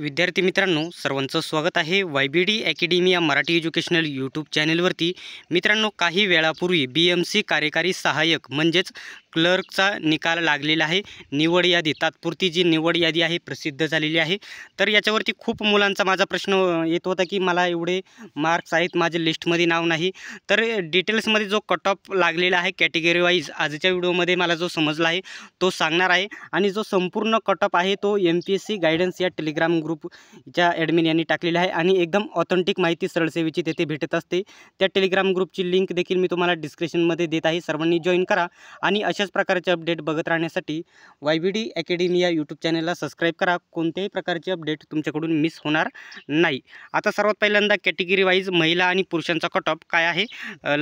विद्यार्थी मित्रांनो, सर्वांचं स्वागत आहे YBD अकॅडमी या मराठी एज्युकेशनल यूट्यूब चॅनलवरती। मित्रांनो, काही वेळापूर्वी BMC कार्यकारी सहाय्यक म्हणजेच क्लर्कचा निकाल लागलेला आहे। निवड यादी, तात्पुरती जी निवड यादी आहे प्रसिद्ध झालेली आहे। तर याच्यावरती खूप मुलांचा माझा प्रश्न येत होता की मला एवढे मार्क्स आहेत, माझे लिस्टमध्ये नाव नाही। तर डिटेल्समध्ये जो कट ऑफ लागलेला आहे कॅटेगरी वाईज आजच्या व्हिडिओमध्ये मला जो समजला आहे तो सांगणार आहे। आणि जो संपूर्ण कट ऑफ आहे तो MPSC गायडन्स या टेलिग्राम ग्रुपच्या ॲडमिन यांनी टाकलेला आहे आणि एकदम ऑथेंटिक माहिती सरळ सेवेची तेथे भेटत असते। त्या टेलिग्राम ग्रुपची लिंक देखील मी तुम्हाला डिस्क्रिप्शनमध्ये देत आहे, सर्वांनी जॉईन करा आणि अशाच प्रकारचे अपडेट बघत राहण्यासाठी YBD अकॅडमी या यूट्यूब चॅनलला सबस्क्राईब करा। कोणत्याही प्रकारचे अपडेट तुमच्याकडून मिस होणार नाही। आता सर्वात पहिल्यांदा कॅटेगरी वाईज महिला आणि पुरुषांचा कट ऑफ काय आहे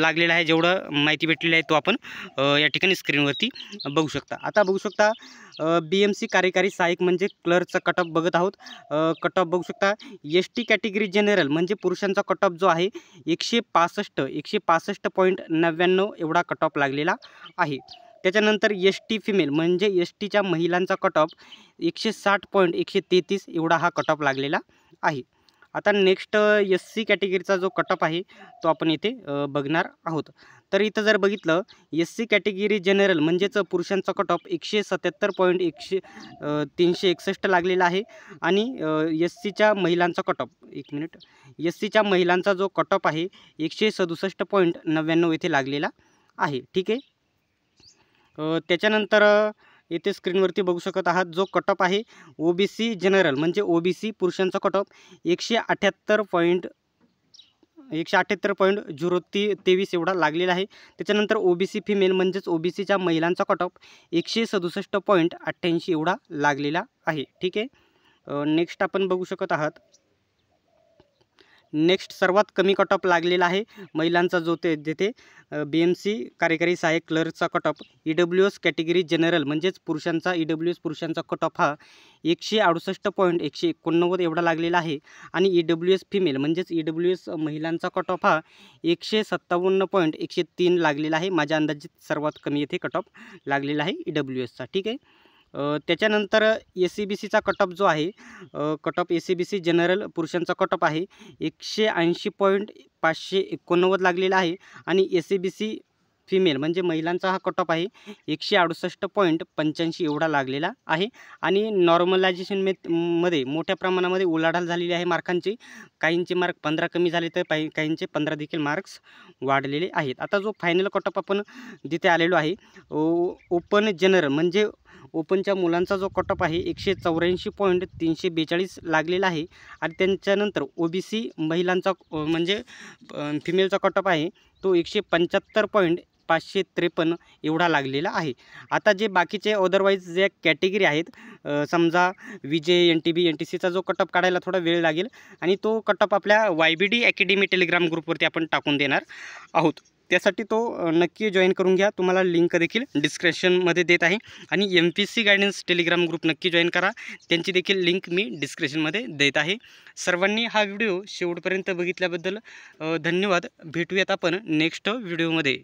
लागलेला आहे, जेवढं माहिती भेटलेली आहे तो आपण या ठिकाणी स्क्रीनवरती बघू शकता। आता बघू शकता BMC कार्यकारी सहाय्यक म्हणजे क्लर्कचा कट ऑफ बघत आहोत। कट ऑफ बघू शकता। ST कॅटेगरी जनरल म्हणजे पुरुषांचा कट ऑफ जो आहे 165.99 एवढा कट ऑफ लागलेला आहे। त्याच्यानंतर ST फिमेल म्हणजे STच्या महिलांचा कट ऑफ 160.133 एवढा हा कट ऑफ लागलेला आहे। आता नेक्स्ट SC कॅटेगरीचा जो कट ऑफ आहे तो आपण इथे बघणार आहोत। तर इथं जर बघितलं SC कॅटेगरी जनरल म्हणजेच पुरुषांचा कट ऑफ 177.361 लागलेला आहे आणि SCच्या महिलांचा कट ऑफ SCच्या महिलांचा जो कट ऑफ आहे 167.99 येथे लागलेला आहे। ठीक आहे। त्याच्यानंतर येथे स्क्रीनवरती बघू शकत आहात जो कट ऑफ आहे OBC जनरल म्हणजे OBC पुरुषांचा कट ऑफ 178.023 एवढा लागलेला आहे। त्याच्यानंतर OBC फिमेल म्हणजेच OBCच्या महिलांचा कट ऑफ 167.88 एवढा लागलेला आहे। ठीक आहे। नेक्स्ट आपण बघू शकत आहात नेक्स्ट सर्वात कमी कट ऑफ लागलेला आहे महिलांचा जो जेथे BMC कार्यकारी सहाय्यक क्लर्कचा cut off EWS category general म्हणजेच पुरुषांचा EWS पुरुषांचा कट ऑफ हा 168.189 एवढा लागलेला आहे आणि EWS फिमेल म्हणजेच EWS महिलांचा कट ऑफ हा 157.103 लागलेला आहे। माझ्या अंदाजित सर्वात कमी येथे कट ऑफ लागलेला आहे EWSचा। ठीक आहे। त्याच्यानंतर SCBCचा कट ऑफ जो आहे कट ऑफ SCBC जनरल पुरुषांचा कट ऑफ आहे 180.589 लागलेला आहे आणि SCBC फिमेल म्हणजे महिलांचा हा कट ऑफ आहे 168.85 एवढा लागलेला आहे। आणि नॉर्मलायझेशन मध्ये मोठ्या प्रमाणामध्ये उलाढाल झालेली आहे मार्कांची। काहींचे मार्क 15 कमी झाले तर काहींचे 15 देखील मार्क्स वाढलेले आहेत। आता जो फायनल कट ऑफ आपण जिथे आलेलो आहे ओपन जनरल म्हणजे ओपनच्या मुलांचा जो कट ऑफ आहे 184.342 लागलेला आहे आणि त्यांच्यानंतर OBC महिलांचा म्हणजे फिमेलचा कट ऑफ आहे तो 175.553 एवढा लागलेला आहे। आता जे बाकीचे अदरवाईज जे कॅटेगरी आहेत समजा विजय NTB NTCचा जो कट ऑफ काढायला थोडा वेळ लागेल आणि तो कट ऑफ आपल्या YBD अकॅडमी टेलिग्राम ग्रुपवरती आपण टाकून देणार आहोत। त्यासाठी तो नक्की जॉईन करून घ्या, तुम्हाला लिंक देखील डिस्क्रिप्शनमध्ये देत आहे आणि MPSC गायडन्स टेलिग्राम ग्रुप नक्की जॉईन करा, त्यांची देखील लिंक मी डिस्क्रिप्शनमध्ये देत आहे। सर्वांनी हा व्हिडिओ शेवटपर्यंत बघितल्याबद्दल धन्यवाद। भेटूयात आपण नेक्स्ट व्हिडिओमध्ये।